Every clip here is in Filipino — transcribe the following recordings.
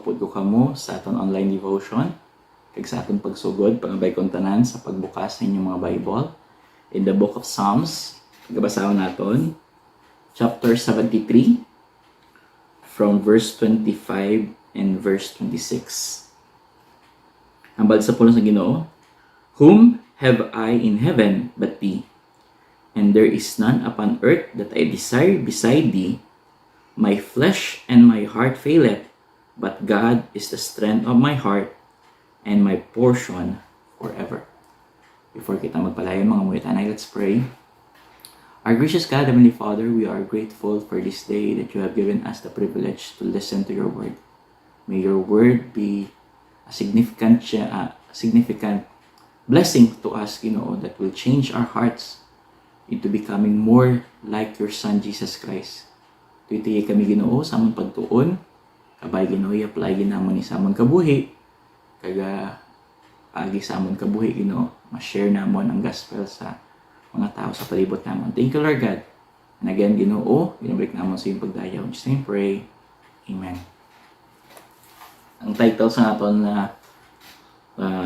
po ko kamo sa aton online devotion kag sa aton pagsugod pangabay kong tanan sa pagbukas sa inyong mga Bible in the book of Psalms. Gabasahon naton chapter 73 from verse 25 and verse 26. Hambal sa pulong sa Ginoo, whom have I in heaven but thee? And there is none upon earth that I desire beside thee. My flesh and my heart faileth, but God is the strength of my heart and my portion forever. Before kita magpalayon mga muyatanay, let's pray. Our gracious God, Heavenly Father, we are grateful for this day that you have given us the privilege to listen to your word. May your word be a significant blessing to us, Ginoo, that will change our hearts into becoming more like your Son, Jesus Christ. Tuitiye kami, Ginoo, sa among pagtuon, kabay, Ginoo, i-apply ginamon ni sa among kabuhi, kaga agi sa among kabuhi, Ginoo, ma-share namon ang gospel sa mga tao sa palibot namon. Thank you, Lord God. And again, Ginoo, ginabalik namon sa iyong pagdayaw. In Jesus' name pray. Amen. Ang title sa aton na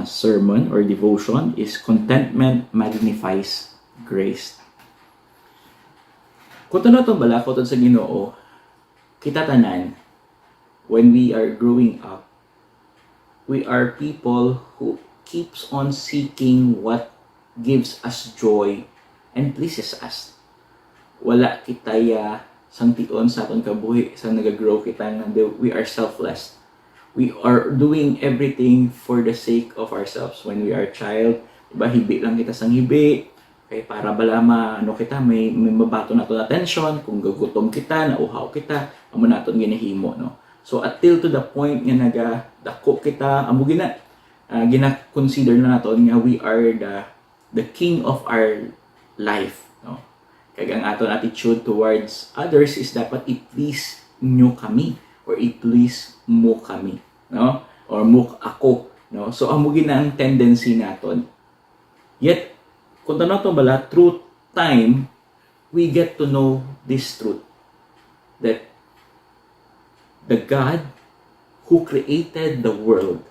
sermon or devotion is Contentment Magnifies Grace. Kung ito bala, kung sa Ginoo, kita tanan, when we are growing up, we are people who keeps on seeking what gives us joy and pleases us. Wala kitaya sang tion sa aton kabuhi, sa nagagrow kita nga we are selfless. We are doing everything for the sake of ourselves. When we are a child, diba, hibi lang kita sang hibi, kay para bala kita, may mabato nato na attention, kung gagutom kita, nauhaw kita, amo naton ginahimo, no? So until to the point nga nagadako kita, amo gina-consider na naton nga we are the king of our life, no? Kaya ang aton attitude towards others is dapat i-please nyo kami or i-please mo kami, no? Or mo ako, no? So amo gina ang tendency naton. Yet kung tanaw to bala, through time, we get to know this truth. That the God who created the world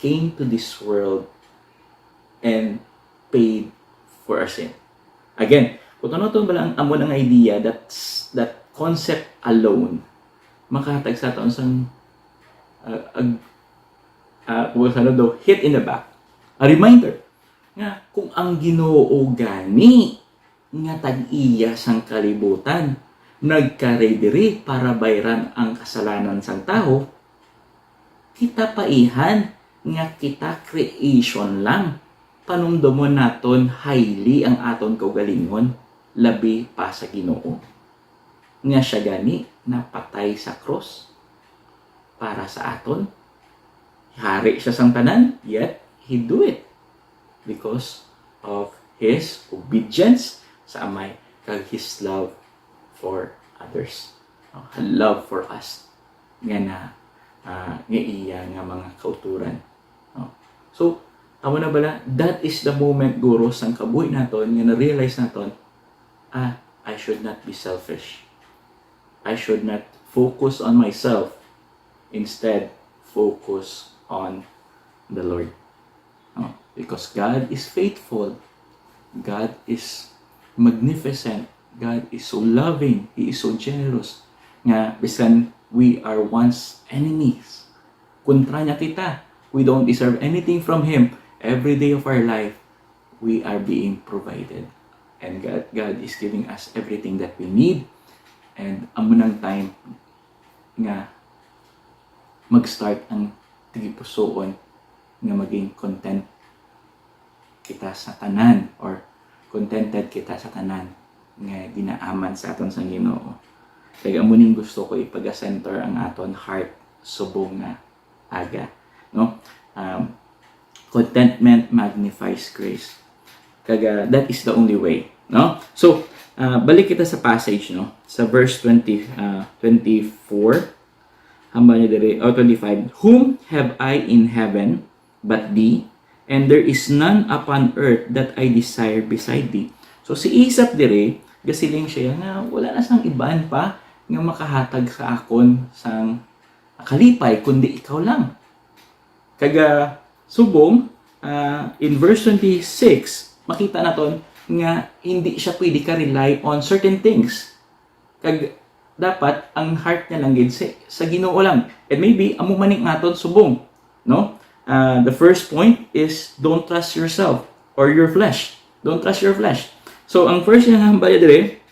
came to this world and paid for our sin. Again, kung tanaw to bala, ang amo ng idea that concept alone, makahatag sa taon sang hit in the back. A reminder nga kung ang Ginoo gani nga tag-iya sang kalibutan nagkarediri para bayran ang kasalanan sang tao, kita paihan nga kita creation lang, panumdomon naton highly ang aton kaugalingon labi pa sa Ginoo nga siya gani napatay sa cross para sa aton. Hari siya sang tanan, yet he do it because of his obedience sa Amay kag his love for others. Love for us nga nga iya nga mga kauturan. So, amo na bala, that is the moment guro sang kabuhi naton nga na-realize naton, I should not be selfish. I should not focus on myself. Instead, focus on the Lord. Because God is faithful. God is magnificent. God is so loving. He is so generous. Nga, bisan we are once enemies. Kontra niya kita. We don't deserve anything from Him. Every day of our life, we are being provided. And God is giving us everything that we need. And amunang time nga mag-start ang tigipusoon nga maging content kita sa tanan or contented kita sa tanan nga ginaaman sa aton sa Ginoo. Kaya amuning gusto ko ipag-center ang aton heart subong nga aga, no? Contentment magnifies grace. Kaga that is the only way, no? So balik kita sa passage, no? Sa verse 24 hamba niya dire, 25, whom have I in heaven but thee? And there is none upon earth that I desire beside thee. So si Isaac dire, gasiling siya nga wala na sang iban pa nga makahatag sa akon sang kalipay kundi ikaw lang. Kaga subong in verse 26 makita naton nga hindi siya pwede ka rely on certain things. Kag dapat ang heart niya lang gid sa Ginoo lang. And maybe amo maning naton subong, no? The first point is don't trust yourself or your flesh. Don't trust your flesh. So ang first niya hambaya dire,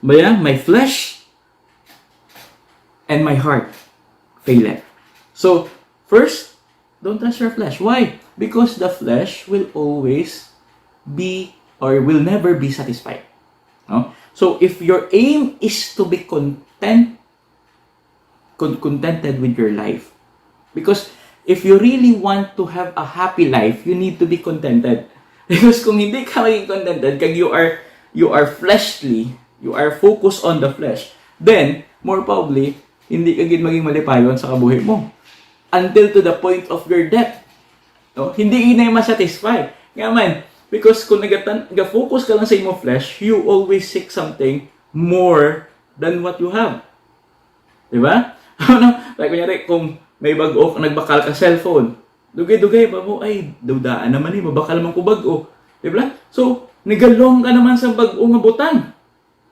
my flesh and my heart faileth. So first, don't trust your flesh. Why? Because the flesh will always be or will never be satisfied. No? So if your aim is to be contented with your life, because if you really want to have a happy life, you need to be contented. Because kung hindi ka maging contented, kag you are fleshly, you are focused on the flesh, then more probably hindi ka gid maging malipayon sa kabuhi mo until to the point of your death. No? Hindi inay ma-satisfy. Nga man, because kung nag-focus ka lang sa imo flesh, you always seek something more than what you have. Diba? Like kunyari, kung may bago, nagbakal ka cellphone, dugay-dugay pa mo, ay, dudaan naman mabakal man ko bago. Diba? So, nigalong ka naman sa bago nga butang.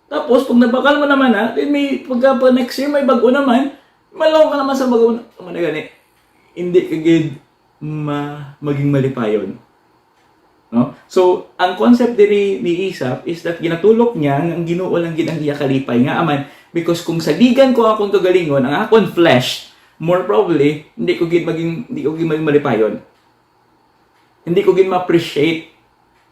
Tapos, pag nabakal mo naman then may, pagka next year may bago naman, malong ka naman sa bago naman na gani. Hindi kagid maging malipayon. No? So, ang concept diri ni Isaac is that ginatulok niya ang Ginoo lang gid ang iya kalipay nga aman because kung saligan ko akong kagalingon ang akong flesh, more probably hindi ko gid maging malipayon. Hindi ko gid ma-appreciate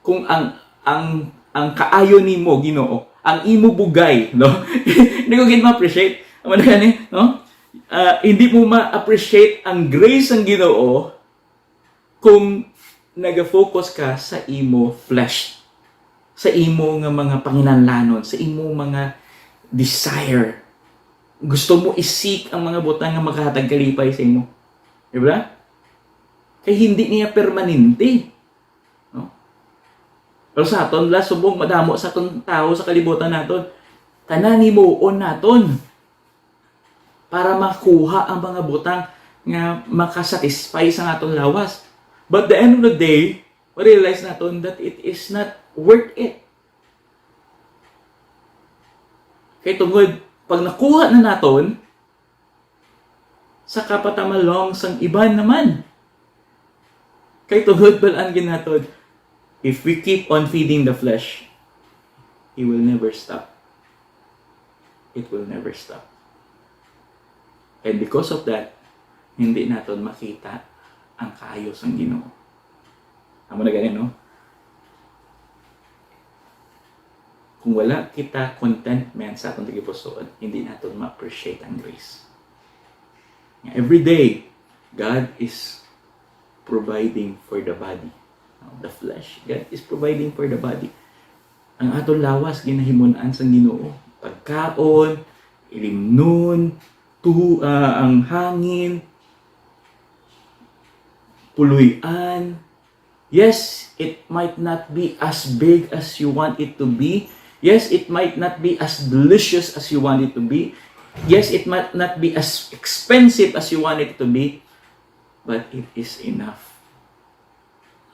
kung ang kaayo nimo Ginoo, ang imo bugay, no? Hindi ko gid ma-appreciate. Amo gani, no? Hindi mo ma-appreciate ang grace ng Ginoo kung nag-focus ka sa imo flesh, sa imo nga mga panginahanglanon, sa imo mga desire. Gusto mo isik ang mga butang nga makahatag kalipay sa imo. Diba? Kaya hindi niya permanente. No? Pero sa aton, subong madamo sa aton tao sa kalibutan naton, tanan himuon naton para makuha ang mga butang nga makasatisfy sa aton lawas. But the end of the day, realize natin that it is not worth it. Kaya tungod, pag nakuha na natin, sa kapatamalong sang iban naman. Kaya tungod, balangin natin, if we keep on feeding the flesh, it will never stop. It will never stop. And because of that, hindi natin makita ang kaayos ng Ginoo. Amo na ganyan, no? Kung wala kita contentment sa atong tigipusoon, hindi natin ma-appreciate ang grace. Every day, God is providing for the body. The flesh, God is providing for the body. Ang atong lawas, ginahimunan sa Ginoo. Pagkaon, ilimnon, ang hangin, puluyan. Yes, it might not be as big as you want it to be. Yes, it might not be as delicious as you want it to be. Yes, it might not be as expensive as you want it to be. But it is enough.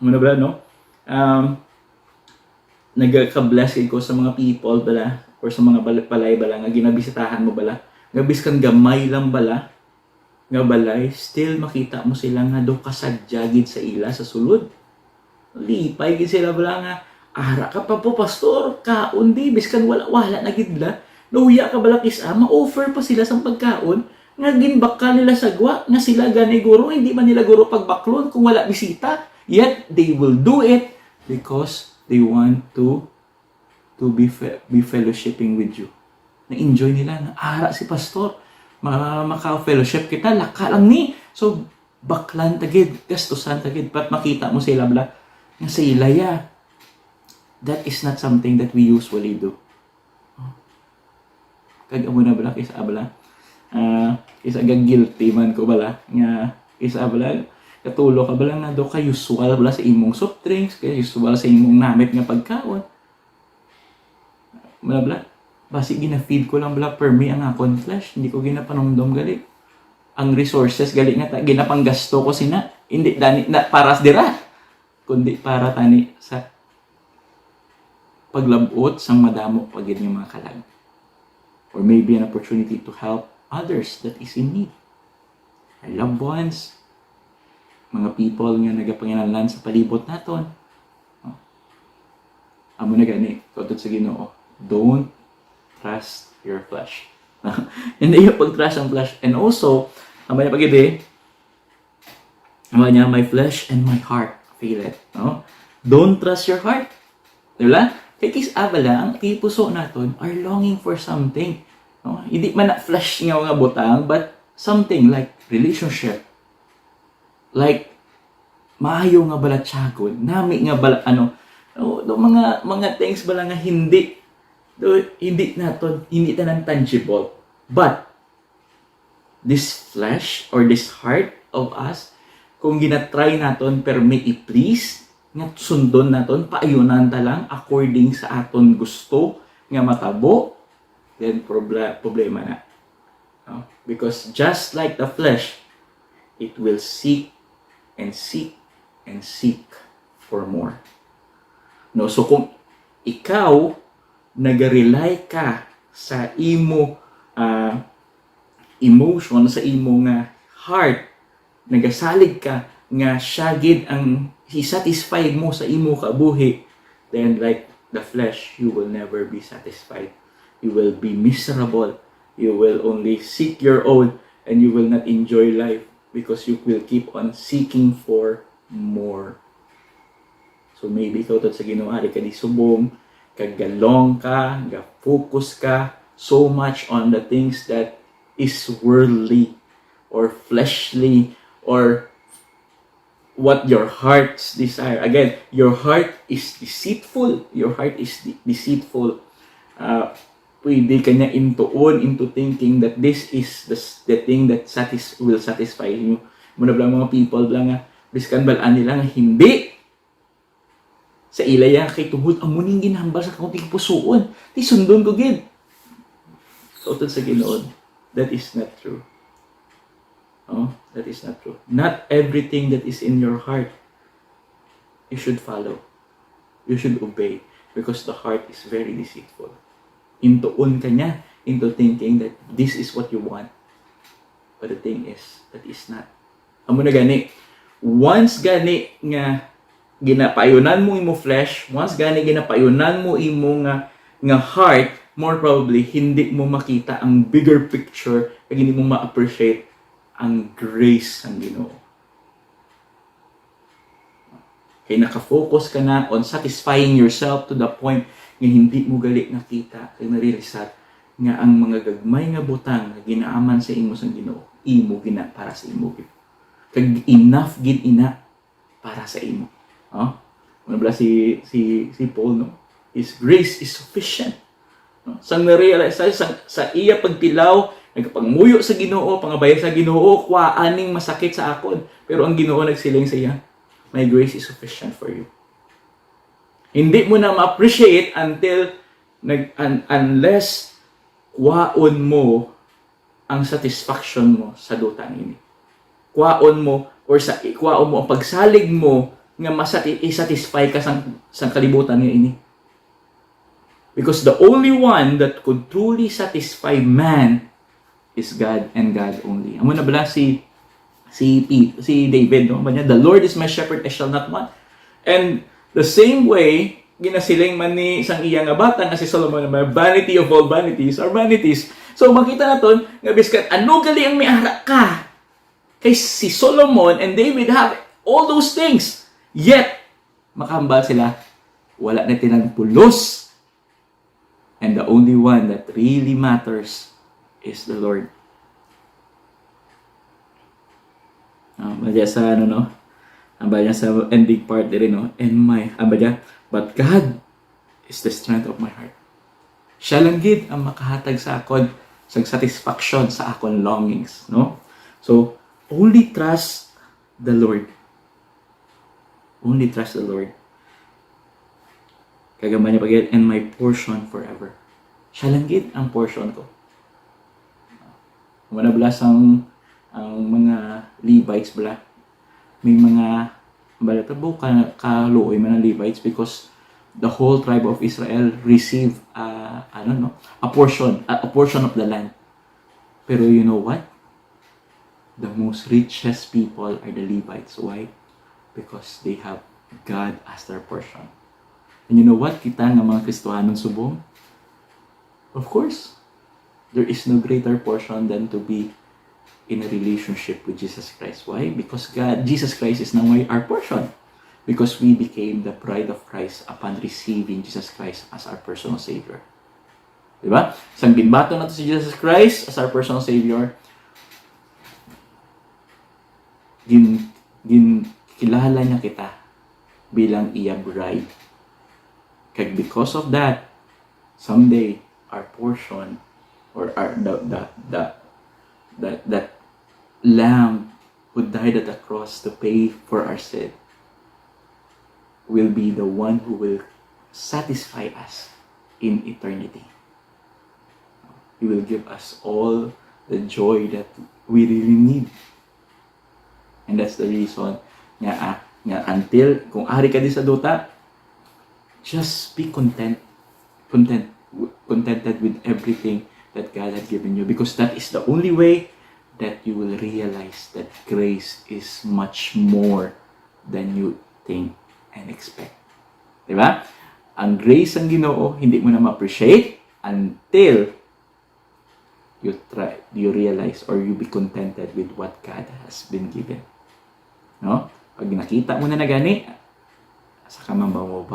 Muna ba, no? Nagka-bless ko sa mga people bala or sa mga balay bala nga ginabisitahan mo bala. Gabis kang gamay lang bala nga balay, still makita mo sila nga do kasadyagid sa ila sa sulod. Lipay gid sila bala nga ara ka pa po pastor, kaon di biskan wala na gid la. Luya ka bala kisa, ma-offer pa sila sang pagkaon nga ginbakal nila sa gwa nga sila gani guro, hindi man nila guro pagbaklon kung wala bisita. Yet they will do it because they want to be fellowshipping with you. Na-enjoy nila na ara si pastor. Maka-fellowship kita, laka lang ni. So, baklan tagid, gastusan tagid, pat makita mo sila bala, nga sa ilaya. That is not something that we usually do. Kag amo na bala, kisa bala, kisa guilty man ko bala, nga kisa bala, katulo ka bala nga do ka usual bala sa imong soft drinks, kaya usual sa imong namit nga pagkaon. Bala basi gina-feed ko lang bala per me ang akong flesh, hindi ko ginapanungdom gali. ang resources gali nga ginapanggasto ko sina hindi dani na para sa dira kundi para tani sa paglabot sang madamo pagid yung mga kalag, or maybe an opportunity to help others that is in need, our loved ones, mga people nga nagapanginahanglan sa palibot naton. Amo na gani kautot sa Ginoo, don't trust your flesh. Hindi yung pag-trust ang flesh. And also, amo na pag-ibi, amo niya, my flesh and my heart feel it. No? Don't trust your heart. Diba? Kaya kis abala, ang puso naton are longing for something. No? Hindi man na flesh nga mga butang, but something like relationship. Like, maayo nga bala tiyagon, nami nga bala, mga things bala nga hindi naton, hindi tanan tangible. But, this flesh or this heart of us, kung ginatry naton pero may i-please, nga sundon naton, paayunan ta lang according sa aton gusto nga matabo, then problema na. No? Because just like the flesh, it will seek and seek and seek for more. No, so kung ikaw nag-rely ka sa imo emotion, sa imo nga heart, nagasalig ka nga syagid ang i-satisfy mo sa imo kabuhi, then like the flesh, you will never be satisfied. You will be miserable. You will only seek your own and you will not enjoy life because you will keep on seeking for more. So maybe ikaw sa Ginoo ari ka di subong, kagalong ka, ga-focus ka so much on the things that is worldly or fleshly or what your heart's desire. Again, your heart is deceitful. Your heart is deceitful. Pwede ka niya into thinking that this is the thing that will satisfy you. Muna lang mga people lang nga, biskan balaan nila nga hindi. Sa ilaya kay tungod amuning ginhambal sa kaunting pusoon. Ti sundon ko gid. Kautot sa Ginoo, that is not true. Oh, that is not true. Not everything that is in your heart you should follow. You should obey because the heart is very deceitful. Intuon ka niya into thinking that this is what you want. But the thing is, that is not. Amo na gani. Once gani nga ginapayunan mo imo flesh, once gani ginapayunan mo imo nga heart, more probably hindi mo makita ang bigger picture, kag hindi mo ma-appreciate ang grace ng Ginoo. Kaya nakafocus ka na on satisfying yourself to the point nga hindi mo gali nakita, kaya naririsat nga ang mga gagmay nga butang nga ginaaman sa imo sang Ginoo, imo gina para sa imo. Kag enough gid ina para sa imo. Ano ba si Paul, no? His grace is sufficient. No? Sang na-realize sa iya pagtilaw, nagpangmuyo sa Ginoo, pangabayan sa Ginoo, kwaaning masakit sa akon. Pero ang Ginoo nagsiling sa iya, my grace is sufficient for you. Hindi mo na ma-appreciate unless kwaon mo ang satisfaction mo sa dutang ini. Kwaon mo ang pagsalig mo nga i-satisfy ka sa kalibutan nga ini. Because the only one that could truly satisfy man is God and God only. Amo na bala si David, no? The Lord is my shepherd, I shall not want. And the same way, ginasiling man ni isang iya nga bata nga si Solomon, vanity of all vanities are vanities. So makita naton nga biskat ano gali ang miara ka. Kay si Solomon and David have all those things. Yet, makahambal sila, wala na tinang pulos. And the only one that really matters is the Lord. Sa sa ending part din, no? But God is the strength of my heart. Siya lang gid ang makahatag sa akon sa satisfaction sa akon longings, no? So, only trust the Lord. Only trust the Lord. Kagaman niya pag and my portion forever. Siya lang gid ang portion ko. Manablas ang ang mga Levites bala, may mga balatabo kaluoy man ang Levites because the whole tribe of Israel received a portion of the land. Pero you know what? The most richest people are the Levites. Why? Because they have God as their portion. And you know what? Kita nga mga Kristohanon subong, of course, there is no greater portion than to be in a relationship with Jesus Christ. Why? Because Jesus Christ is now our portion. Because we became the bride of Christ upon receiving Jesus Christ as our personal Savior. Diba? Isang ginbato natin si Jesus Christ as our personal Savior, kilala niya kita bilang iya bride. Kaya because of that, someday, our portion, or that lamb who died at the cross to pay for our sin, will be the one who will satisfy us in eternity. He will give us all the joy that we really need. And that's the reason nga until kung ari ka di sa duta, just be contented with everything that God has given you, because that is the only way that you will realize that grace is much more than you think and expect. Diba? Ang grace ng Ginoo, hindi mo na ma-appreciate until you realize or you be contented with what God has been given. No? Pag nakita mo na gani, saka mambaw,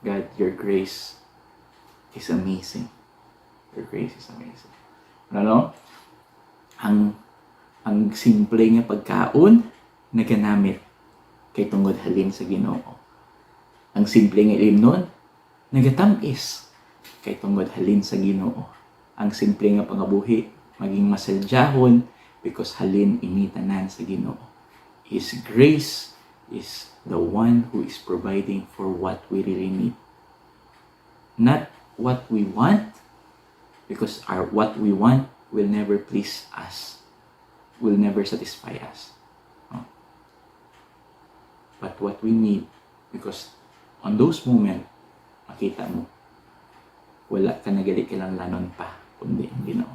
God, your grace is amazing. Your grace is amazing. Ano? Ang simple nga pagkaon na ganamit kay tungod halin sa Ginoo. Ang simple nga ilimnon, nagatamis kay tungod halin sa Ginoo. Ang simple nga pangabuhi, maging masaljahon because halin imitanan sa Ginoo. His grace is the one who is providing for what we really need. Not what we want, because what we want will never please us, will never satisfy us. No? But what we need, because on those moments, makita mo, wala ka nagali kinahanglanon pa, kundi ang Ginoo.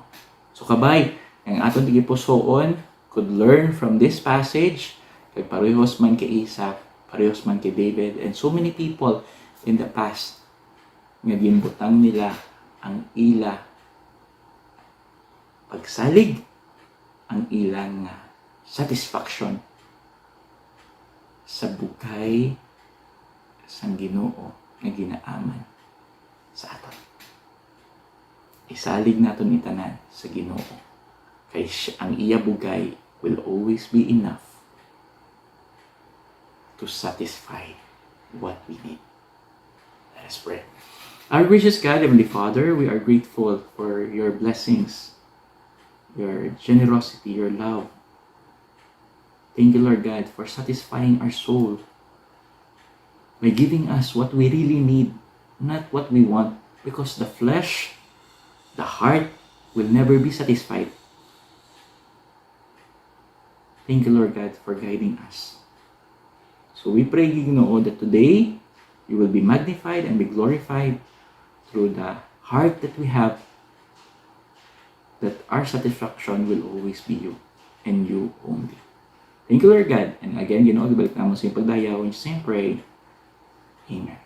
So kabay, ang aton tigipusoon could learn from this passage, kay parehos man kay Isaac, parehos man kay David, and so many people in the past, nga ginbutang nila ang ila pagsalig, ang ilang satisfaction sa bugay sang Ginoo nga ginaaman sa aton. Isalig naton itanan sa Ginoo, kay ang iya bugay will always be enough to satisfy what we need. Let us pray. Our gracious God, Heavenly Father, we are grateful for your blessings, your generosity, your love. Thank you, Lord God, for satisfying our soul by giving us what we really need, not what we want, because the flesh, the heart, will never be satisfied. Thank you, Lord God, for guiding us. So we pray, Ginoo, that today you will be magnified and be glorified through the heart that we have, that our satisfaction will always be you and you only. Thank you, Lord God. And again, Ginoo, gibalik naman sa iyong pagdayaw. In Jesus' name, pray. Amen.